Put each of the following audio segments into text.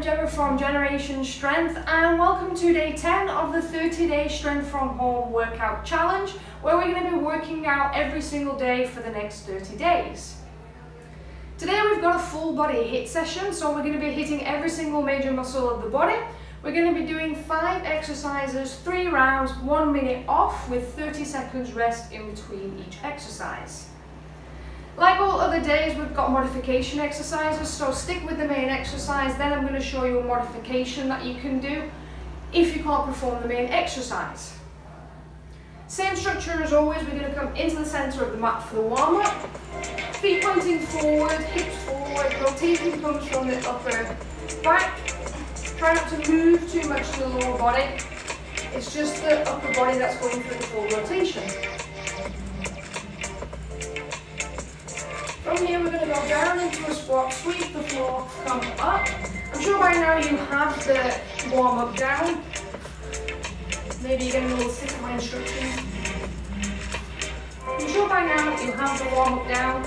Gemma from Generation Strength, and welcome to day 10 of the 30-day Strength from Home workout challenge, where we're going to be working out every single day for the next 30 days. Today we've got a full body HIIT session, so we're going to be hitting every single major muscle of the body. We're going to be doing 5 exercises, 3 rounds, 1 minute off with 30 seconds rest in between each exercise. Like all other days, we've got modification exercises, so stick with the main exercise, then I'm going to show you a modification that you can do if you can't perform the main exercise. Same structure as always, we're going to come into the centre of the mat for the warm-up. Feet pointing forward, hips forward, rotation comes from the upper back. Try not to move too much to the lower body, it's just the upper body that's going through the full rotation. From here we're going to go down into a squat, sweep the floor, come up. I'm sure by now you have the warm-up down. Maybe you're getting a little sick of my instructions. I'm sure by now you have the warm-up down.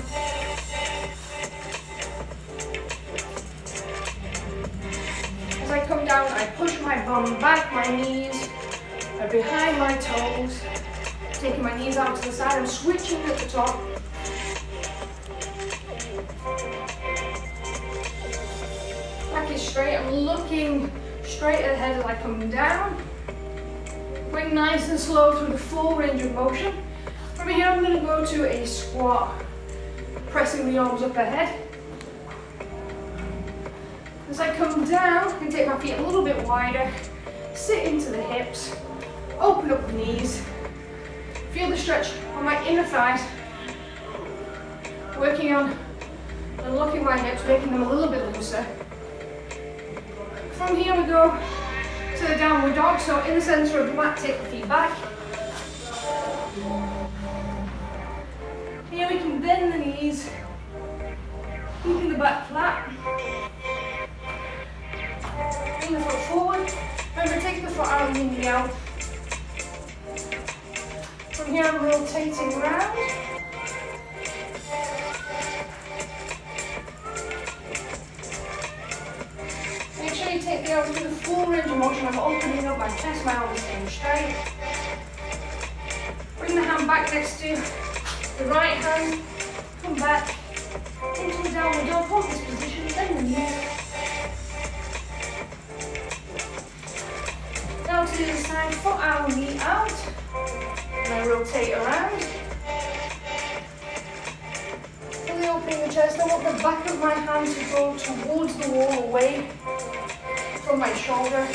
As I come down, I push my bum back, my knees are behind my toes. Taking my knees out to the side, I'm switching at the top. Back is straight, I'm looking straight ahead as I come down. Going nice and slow through the full range of motion. From here I'm going to go to a squat, pressing the arms up ahead. As I come down, I can take my feet a little bit wider, sit into the hips, open up the knees, feel the stretch on my inner thighs, working on unlocking my hips, making them a little bit looser. From here we go to the downward dog, so in the centre of the mat, take the feet back. Here we can bend the knees, keeping the back flat. Bring the foot forward, remember take the foot out and lean out. From here I'm rotating around. Make sure you take the arms to the full range of motion. I'm opening up my chest, my arms staying straight. Bring the hand back next to the right hand. Come back into a downward dog. Hold this position, bend the knees. Down to the other side, foot out, knee out. And I rotate around. Fully opening the chest. I want the back of my hand to go towards the wall, away from my shoulder.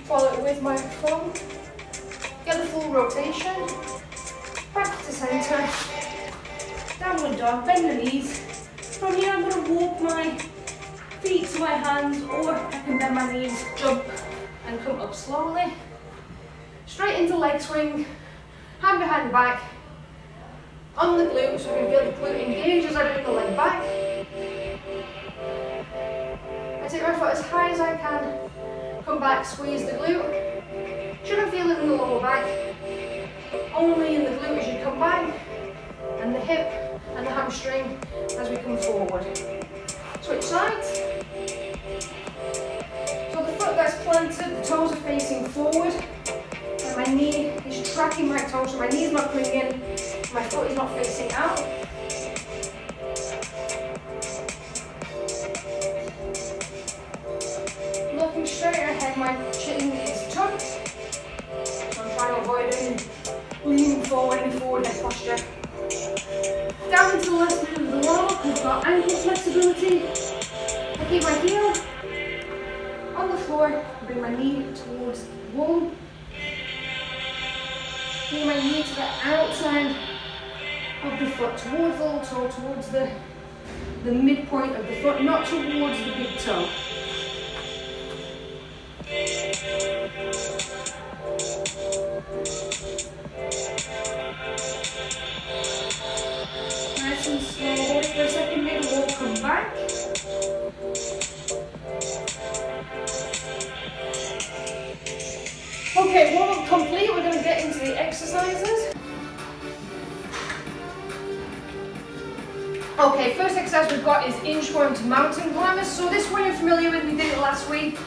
Follow it with my thumb. Get the full rotation. Back to centre. Downward dog, bend the knees. From here I'm going to walk my feet to my hands, or I can bend my knees, jump and come up slowly. Straight into leg swing, hand behind the back, on the glute, so you can feel the glute engage as I bring the leg back. I take my foot as high as I can, come back, squeeze the glute. Shouldn't feel it in the lower back, only in the glute as you come back, and the hip and the hamstring as we come forward. Switch sides. So the foot that's planted, the toes are facing forward, and my knee is tracking my toes, so my knee is not coming in, my foot is not facing out. Looking straight ahead, my chin is tucked, so I'm trying to avoid any leaning forward, any forward head posture. Down into the left middle of the wall, we've got ankle flexibility. I keep my heel on the floor, bring my knee towards the wall. Bring my knee to the outside of the foot, towards the little toe, towards the midpoint of the foot, not towards the big toe. Nice and slow, hold it for a second, maybe we'll come back. Okay, warm-up complete, we're going to get into the exercises. Okay, first exercise we've got is Inchworm to mountain climbers. So this one you're familiar with, we did it last week.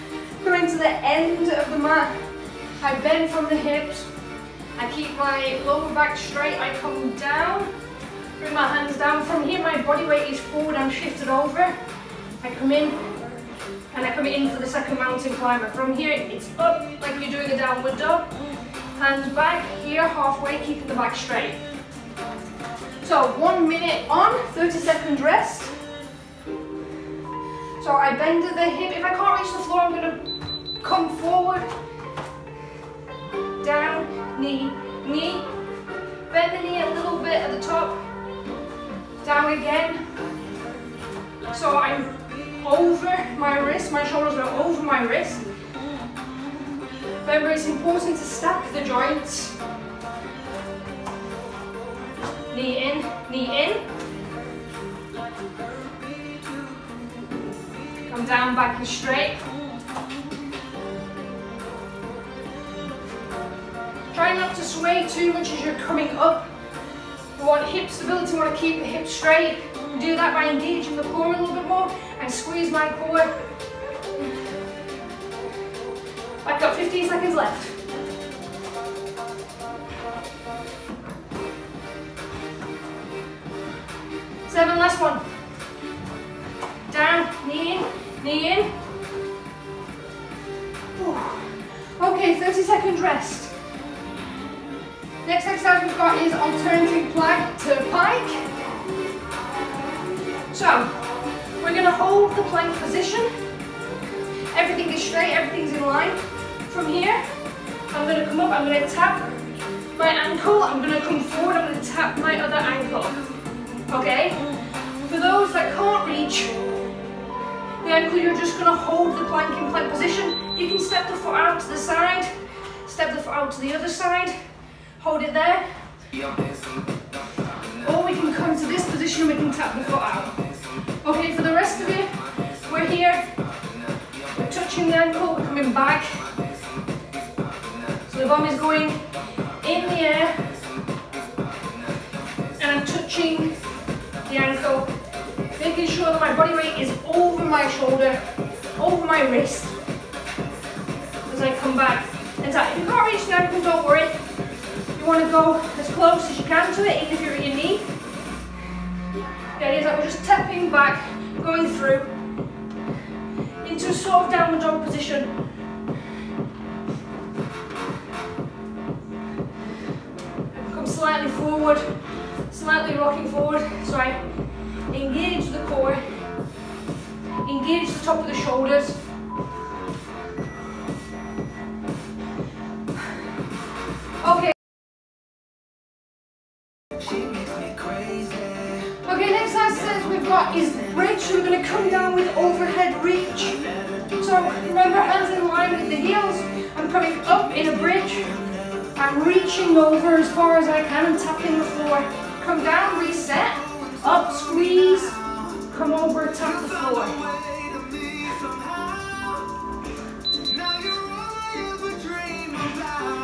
Coming to the end of the mat, I bend from the hips, I keep my lower back straight, I come down, bring my hands down. From here my body weight is forward, I'm shifted over. I come in, and I come in for the second mountain climber. From here it's up, like you're doing a downward dog. Hands back, here halfway, keeping the back straight. So 1 minute on, 30 seconds rest. So I bend at the hip. If I can't reach the floor, I'm going to come forward, down, knee, knee. Bend the knee a little bit at the top, down again. So I'm over my wrist, my shoulders are over my wrist. Remember, it's important to stack the joints. Knee in, knee in. Come down, back and straight. Try not to sway too much as you're coming up. We want hip stability, we want to keep the hips straight. Do that by engaging the core a little bit more and squeeze my core. Back up, 15 seconds left. Seven, last one. Down, knee in, knee in. Okay, 30 seconds rest. Next exercise we've got is alternating plank to pike. So, we're going to hold the plank position. Everything is straight, everything's in line. From here, I'm going to come up, I'm going to tap my ankle, I'm going to come forward, I'm going to tap my other ankle. Okay? For those that can't reach the ankle, you're just going to hold the plank in plank position. You can step the foot out to the side, step the foot out to the other side, hold it there. Or we can come to this position and we can tap the foot out. Okay, for the rest of you, we're here, we're touching the ankle, we're coming back. So the bum is going in the air, and I'm touching the ankle, making sure that my body weight is over my shoulder, over my wrist, as I come back and tap. If you can't reach the ankle, don't worry. You want to go as close as you can to it, even if you're at your knee. The idea is that we're just tapping back, going through, into a sort of downward dog position. Come slightly forward, slightly rocking forward, so I engage the core, engage the top of the shoulders. Okay. Okay, next exercise we've got is bridge. So we're going to come down with overhead reach. So remember, hands in line with the heels. I'm coming up in a bridge. I'm reaching over as far as I can and tapping the floor. Come down, reset, up, squeeze, come over, tap the floor.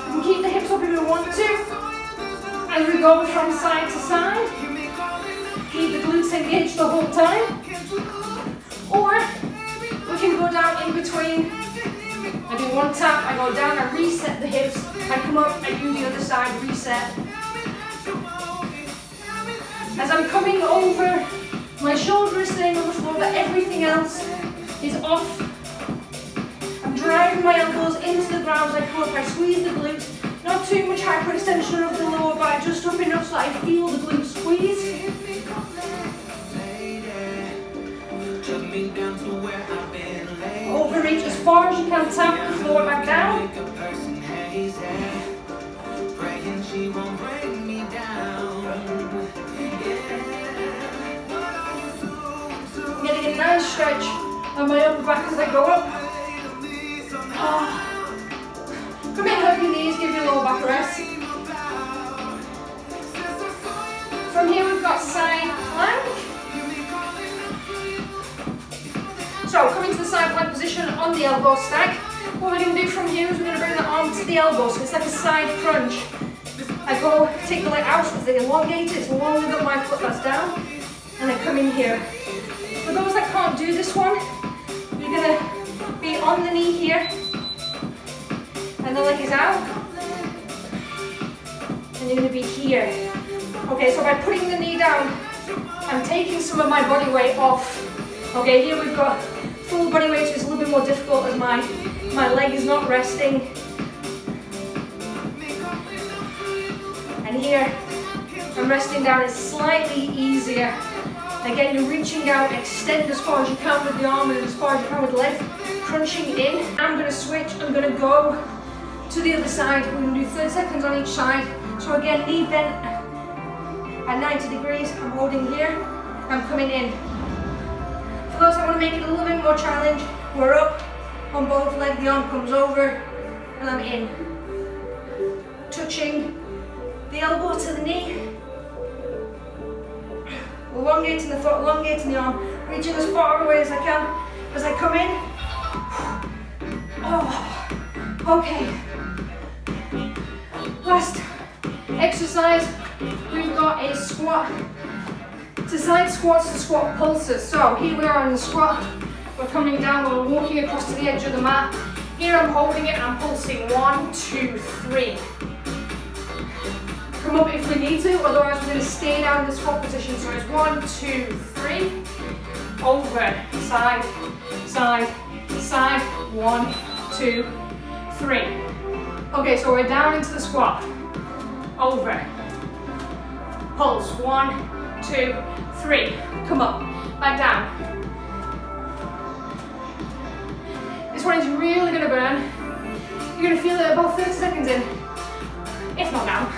You can keep the hips up if you want to. As we go from side to side, keep the glutes engaged the whole time. Or we can go down in between. I do one tap, I go down, I reset the hips, I come up, I do the other side, reset. As I'm coming over, my shoulder is staying on the floor, but everything else is off. I'm driving my ankles into the ground as I come up, I squeeze the glutes. Not too much hyperextension of the lower back, just up enough so I feel the glute squeeze. Overreach as far as you can, tap the floor back down. I'm getting a nice stretch on my upper back as I go up. Come in, hug your knees, give your lower back a rest. From here we've got side plank. So coming to the side plank position on the elbow stack. What we're going to do from here is we're going to bring the arm to the elbow, so it's like a side crunch. I go, take the leg out, so it's elongated, it's longer than my foot that's down. and then come in here. For those that can't do this one, you're gonna be on the knee here, and the leg is out, and you're gonna be here. Okay, so by putting the knee down, I'm taking some of my body weight off. Okay, here we've got full body weight, so it's a little bit more difficult as my leg is not resting. And here, I'm resting down, it's slightly easier. Again, you're reaching out, extend as far as you can with the arm and as far as you can with the leg, crunching in. I'm gonna switch, I'm gonna go to the other side. We're gonna do 30 seconds on each side. So again, knee bent at 90 degrees, I'm holding here, I'm coming in. For those that want to make it a little bit more challenge, we're up on both legs, the arm comes over, and I'm in. Touching the elbow to the knee, elongating the foot, elongating the arm, reaching as far away as I can as I come in. Oh, okay. Last exercise, we've got a squat to side squats to squat pulses. So here we are in the squat, we're coming down, we're walking across to the edge of the mat. Here I'm holding it and I'm pulsing 1, 2, 3. Come up if we need to, otherwise we're going to stay down in the squat position. So it's 1, 2, 3, over, side, side, side, 1, 2, 3. Okay, so we're down into the squat, over, pulse, 1, 2, 3, come up, back down. This one is really going to burn. You're going to feel it about 30 seconds in, if not down.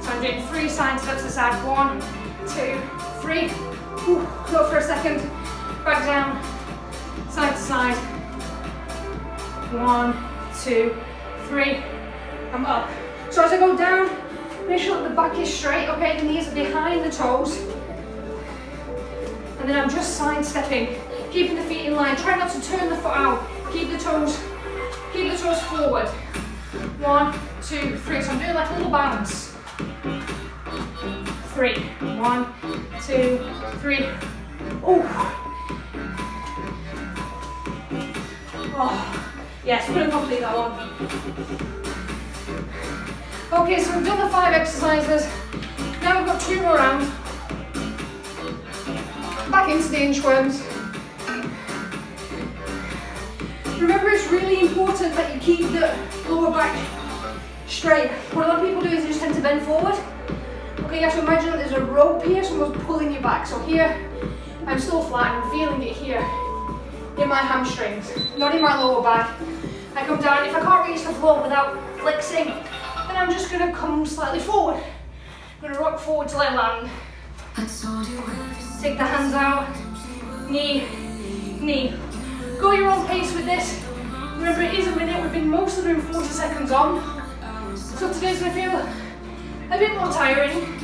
So I'm doing 3 side steps to the side, 1, 2, 3, go for a second, back down, side to side, 1, 2, 3, I'm up. So as I go down, make sure that the back is straight, okay, the knees are behind the toes, and then I'm just side stepping, keeping the feet in line, try not to turn the foot out, keep the toes forward, 1, 2, 3, so I'm doing like a little bounce. 3, 1, 2, 3. Oh, yes, we're going to complete that one. Okay, so we've done the 5 exercises. Now we've got 2 more rounds. Back into the inchworms. Remember, it's really important that you keep the lower back straight. What a lot of people do is they just tend to bend forward. Okay, you have to imagine that there's a rope here, someone's pulling you back. So here, I'm still flat, I'm feeling it here in my hamstrings, not in my lower back. I come down, if I can't reach the floor without flexing, then I'm just gonna come slightly forward. I'm gonna rock forward till I land. Take the hands out, knee, knee. Go your own pace with this. Remember, it is a minute, we've been mostly doing 40 seconds on. So today's gonna feel a bit more tiring.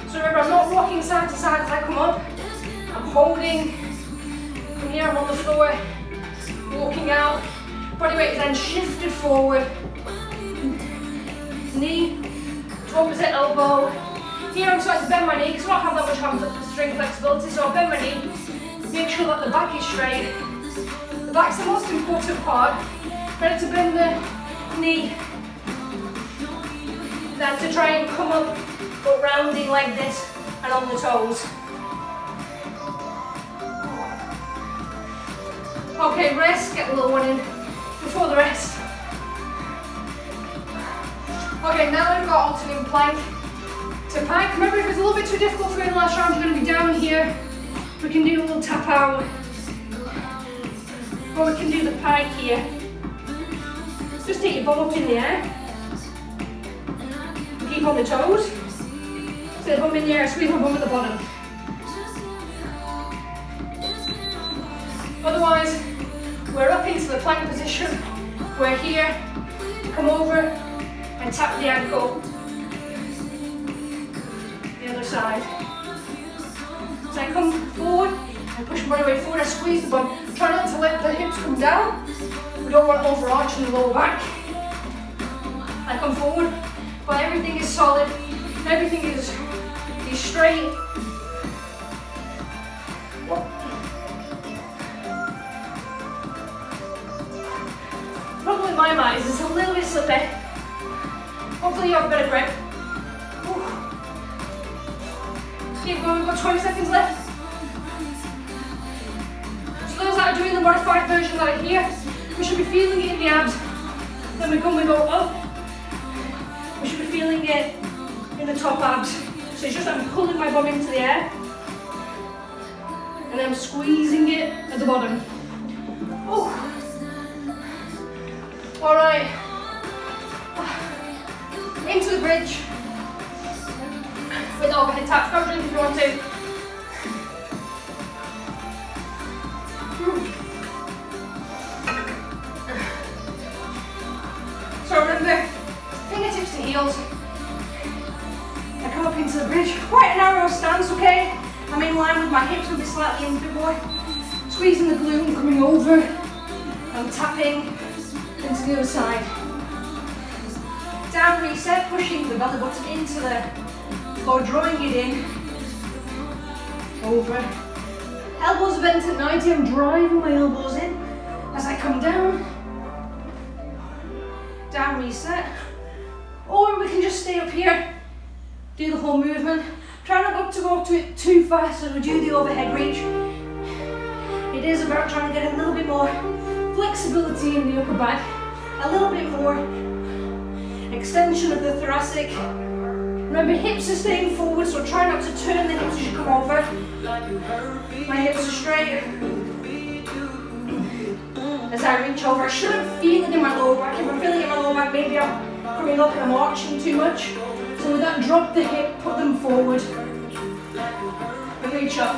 So remember, I'm not rocking side to side as I come up. I'm holding. From here, I'm on the floor, walking out. Body weight is then shifted forward. Knee to opposite elbow. Here I'm starting to bend my knee because I don't have that much hamstring flexibility, so I'll bend my knee. Make sure that the back is straight. The back's the most important part. Ready to bend the knee. Then to try and come up, but rounding like this and on the toes. Okay, rest, get the little one in before the rest. Okay, now we've got alternating plank to pike. Remember, if it's a little bit too difficult for you in the last round, you're going to be down here. We can do a little tap out. Or we can do the pike here. Just take your bum up in the air. Keep on the toes. So the bum in the air, squeeze my bum at the bottom. Otherwise, we're up into the plank position. We're here, come over and tap the ankle. The other side. So I come forward and push my body weight forward, I squeeze the bum. Try not to let the hips come down. We don't want overarching the lower back. I come forward, but everything is solid, everything is straight. Problem with my mat is it's a little bit slippy. Hopefully you have a better grip. Keep going, we've got 20 seconds left. So those that are doing the modified version that are here, we should be feeling it in the abs. Then we go up. We should be feeling it in the top abs. So it's just I'm pulling my bum into the air. And I'm squeezing it at the bottom. Oh. All right. Into the bridge. With overhead taps. Grab a drink if you want to. So remember, fingertips to heels. I come up into the bridge. Quite a narrow stance, okay? I'm in line with my hips, will be slightly in, big boy. Squeezing the glute and coming over. I'm tapping into the other side. Down reset, pushing the belly button into the floor, drawing it in. Over. Elbows are bent at 90, I'm driving my elbows in as I come down. Down reset. Or we can just stay up here, do the whole movement. Try not to go to it too fast as we do the overhead reach. It is about trying to get a little bit more flexibility in the upper back, a little bit more extension of the thoracic. Remember, hips are staying forward, so try not to turn the hips as you come over. My hips are straight. As I reach over, I shouldn't feel it in my lower back. If I'm feeling it in my lower back, maybe I'm coming up and I'm arching too much. So with that, drop the hip, put them forward, and reach up.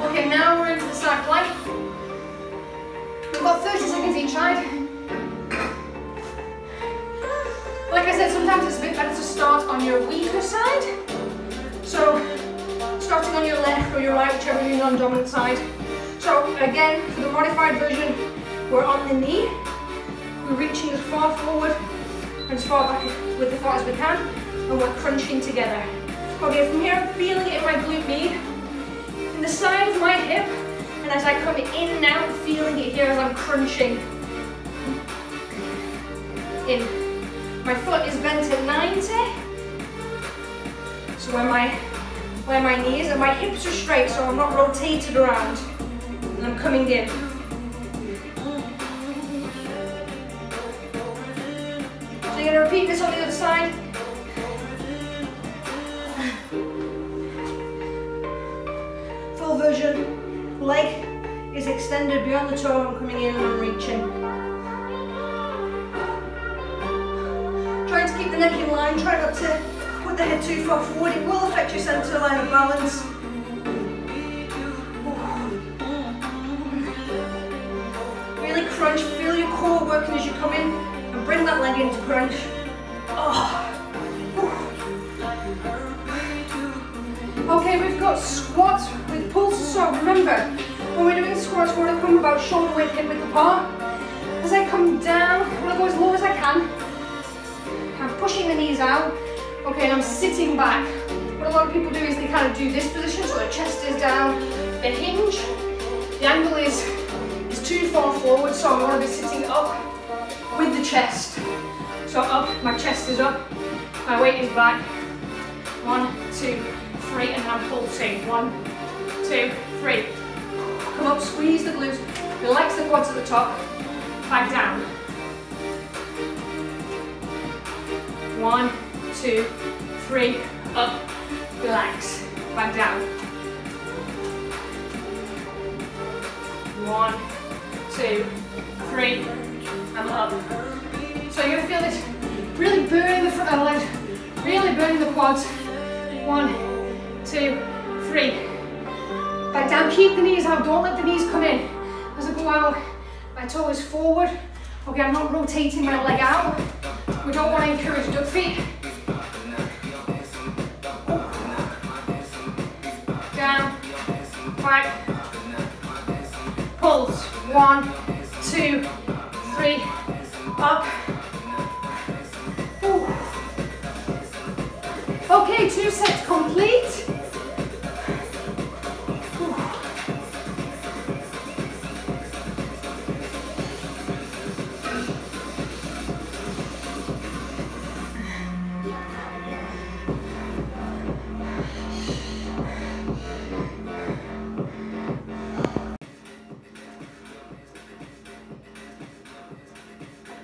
Okay, now we're into the side plank. We've got 30 seconds each side. Like I said, sometimes it's a bit better to start on your weaker side. So, starting on your left or your right, whichever your non-dominant side. So again, for the modified version, we're on the knee. We're reaching as far forward and as far back with the far as we can, and we're crunching together. Okay, from here I'm feeling it in my glute med, in the side of my hip, and as I come in and out, I'm feeling it here as I'm crunching. In. My foot is bent at 90, so where my knee is, and my hips are straight, so I'm not rotated around. And I'm coming in. So you're going to repeat this on the other side. Full version. Leg is extended beyond the toe. I'm coming in and I'm reaching. Trying to keep the neck in line. Try not to put the head too far forward. It will affect your center line of balance. Crunch, feel your core working as you come in, and bring that leg into crunch. Oh. Okay, we've got squats with pulses. So remember, when we're doing squats, we want to come about shoulder width, hip width apart. As I come down, I want to go as low as I can. I'm pushing the knees out. Okay, and I'm sitting back. What a lot of people do is they kind of do this position, so the chest is down, the hinge, the angle is too far forward, so I want to be sitting up with the chest. So up, my chest is up, my weight is back. 1, 2, 3, and I'm pulsing. 1, 2, 3. Come up, squeeze the glutes, relax the quads at the top, back down. 1, 2, 3, up, relax, back down. 1, 2, 3, and up. So you're going to feel this really burning the front of the legs, really burning the quads. 1, 2, 3. Back down, keep the knees out, don't let the knees come in. As I go out, my toe is forward. Okay, I'm not rotating my leg out. We don't want to encourage duck feet. Down, back, pulse. 1, 2, 3, up. Ooh. Okay, 2 sets complete.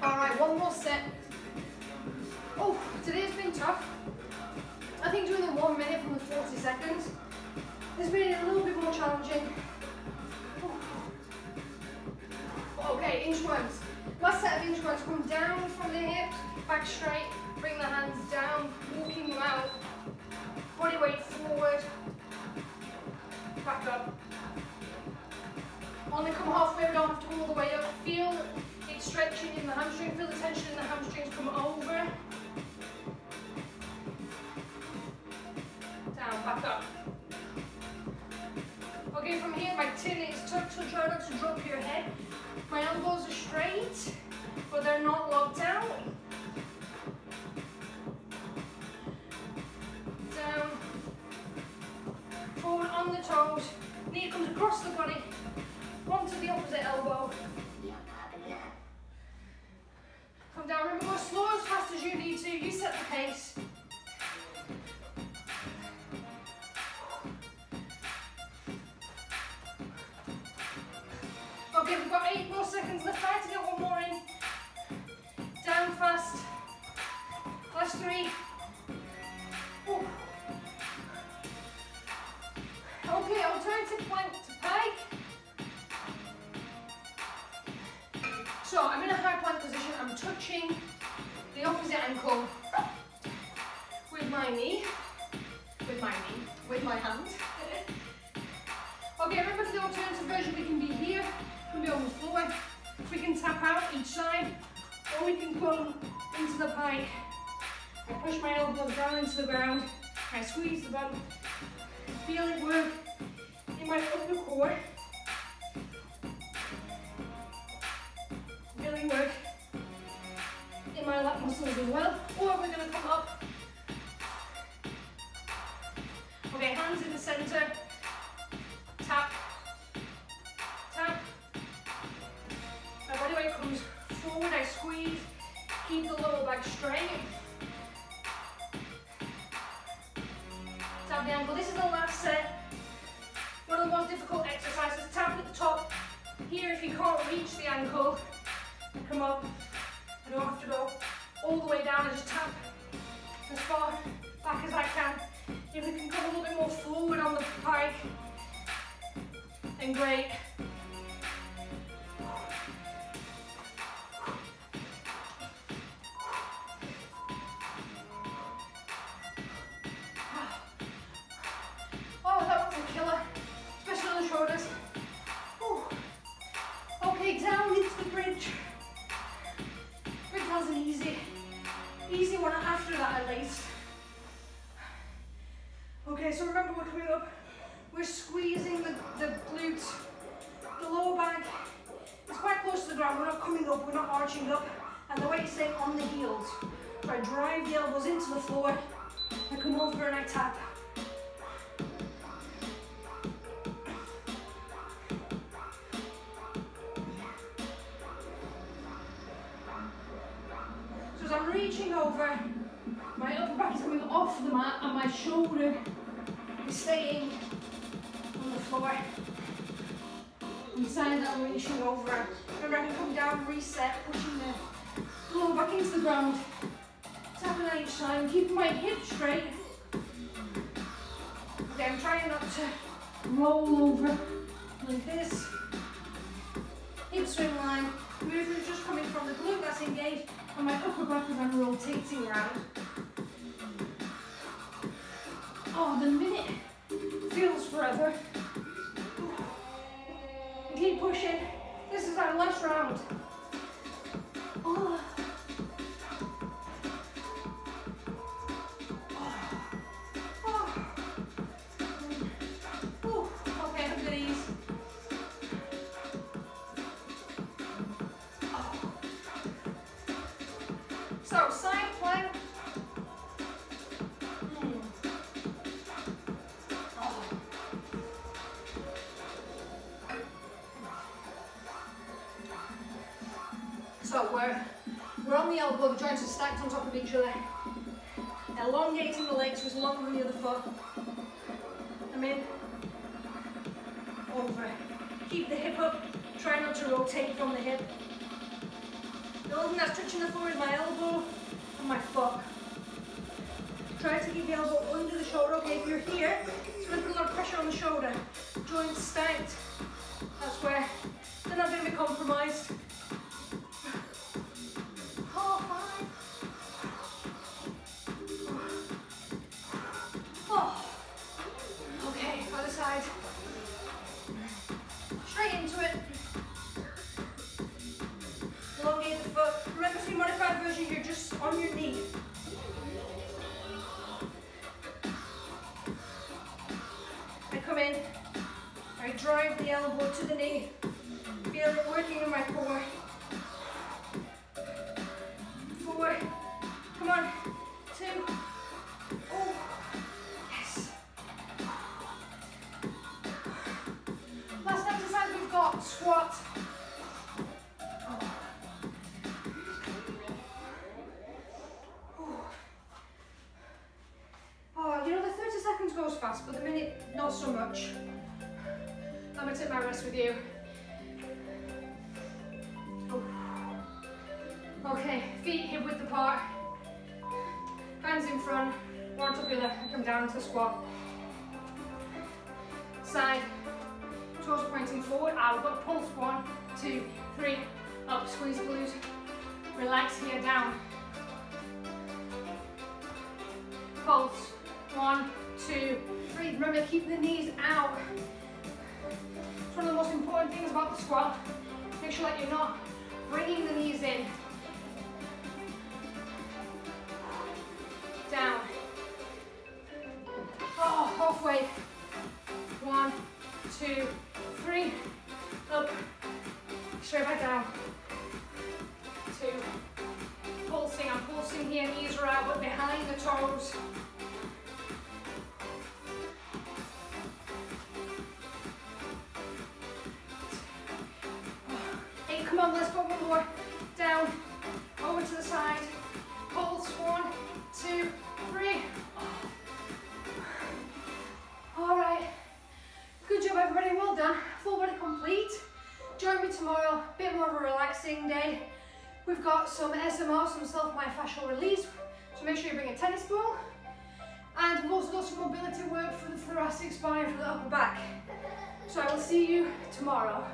Alright, one more set. Oh, today's been tough. I think doing the 1 minute from the 40 seconds has been a little bit more challenging. Okay, inchworms. Last set of inchworms. Come down from the hips, back straight, bring the hands down, walking them out, body weight forward, back up. Only come halfway, we don't have to go all the way up. Feel it stretching in the hamstring, feel the tension in the hamstrings come over. Down, back up. Okay, from here my chin is tucked, so try not to drop your head. My elbows are straight, but they're not locked out. Down, forward on the toes, knee comes across the body, onto the opposite elbow. Come down, remember go slow as fast as you need to, you set the pace. Okay, we've got 8 more seconds left. Try to get one more in. Down fast. Last 3. Ooh. Okay, alternative plank to pike. So I'm in a high plank position. I'm touching the opposite ankle with my knee. With my hand. Okay, remember for the alternative version, we can be here, we can be on the floor, we can tap out each side, or we can come into the pike. I push my elbows down into the ground, I squeeze the bum, feel it work in my upper core, feeling work in my lat muscles as well, or we're going to come up. Okay, hands in the center. Tap, tap. My body weight comes forward, I squeeze, keep the lower back straight. Tap the ankle. This is the last set. One of the most difficult exercises. Tap at the top. Here, if you can't reach the ankle, come up. I don't have to go all the way down, I just tap as far back as I can. If we can come a little bit more forward on the pike, then great. Oh, that was a killer, especially on the shoulders. Ooh. Okay, down into the bridge. Bridge was an easy one after that at least. Okay, so remember we're coming up. We're squeezing the glute, the lower back is quite close to the ground. We're not coming up, we're not arching up, and the weight is staying on the heels. So I drive the elbows into the floor, I come over and I tap. So as I'm reaching over, my upper back is coming off the mat and my shoulder is staying on the floor. Inside that I'm reaching over. Remember I can come down, reset, pushing the lower back into the ground. Tapping on each side, keeping my hips straight. Okay, I'm trying not to roll over like this. Hips are in line. Movement just coming from the glute that's engaged and my upper back as I'm rotating around. Oh, the minute feels forever. Keep pushing. This is our last round. Oh. Oh. Oh. Okay, look at these. So we're on the elbow, the joints are stacked on top of each other. Elongating the legs was longer than the other foot. I'm in, over. Keep the hip up, try not to rotate from the hip. The only thing that's touching the floor is my elbow and my foot. Try to keep the elbow under the shoulder. Okay, if you're here, it's going to put a lot of pressure on the shoulder. Joints stacked. That's where they're not going to be compromised. Oh, 5. Oh. Okay, other side. Straight into it. Elongate the foot. Remember, for your modified version, you're just on your knee. I come in, I drive the elbow to the knee, feel it working in my core. Forward, come on, 2, oh, yes. Last exercise we've got, squat. Oh, you know, the 30 seconds goes fast, but the minute, not so much. I'm gonna take my rest with you. Oh. Okay, feet hip width apart. Hands in front, one on top of the other, and come down to squat. Side, toes pointing forward. I've got pulse, 1, 2, 3, up, squeeze glute. Relax here, down. Pulse. 1, 2, 3. Remember, keep the knees out. It's one of the most important things about the squat. Make sure that you're not bringing the knees in. Down. Oh, halfway. 1, 2, 3. Up. Straight back down. 2. Pulsing. I'm pulsing here. Knees are out, but behind the toes. 8, come on, let's go one more. Down, over to the side. Pulse, 1, 2, 3. All right, good job everybody, well done. Full body complete. Join me tomorrow, a bit more of a relaxing day. We've got some SMR, some self-myofascial release, so make sure you bring a tennis ball. And we've also got some mobility work for the thoracic spine, for the upper back. So I will see you tomorrow.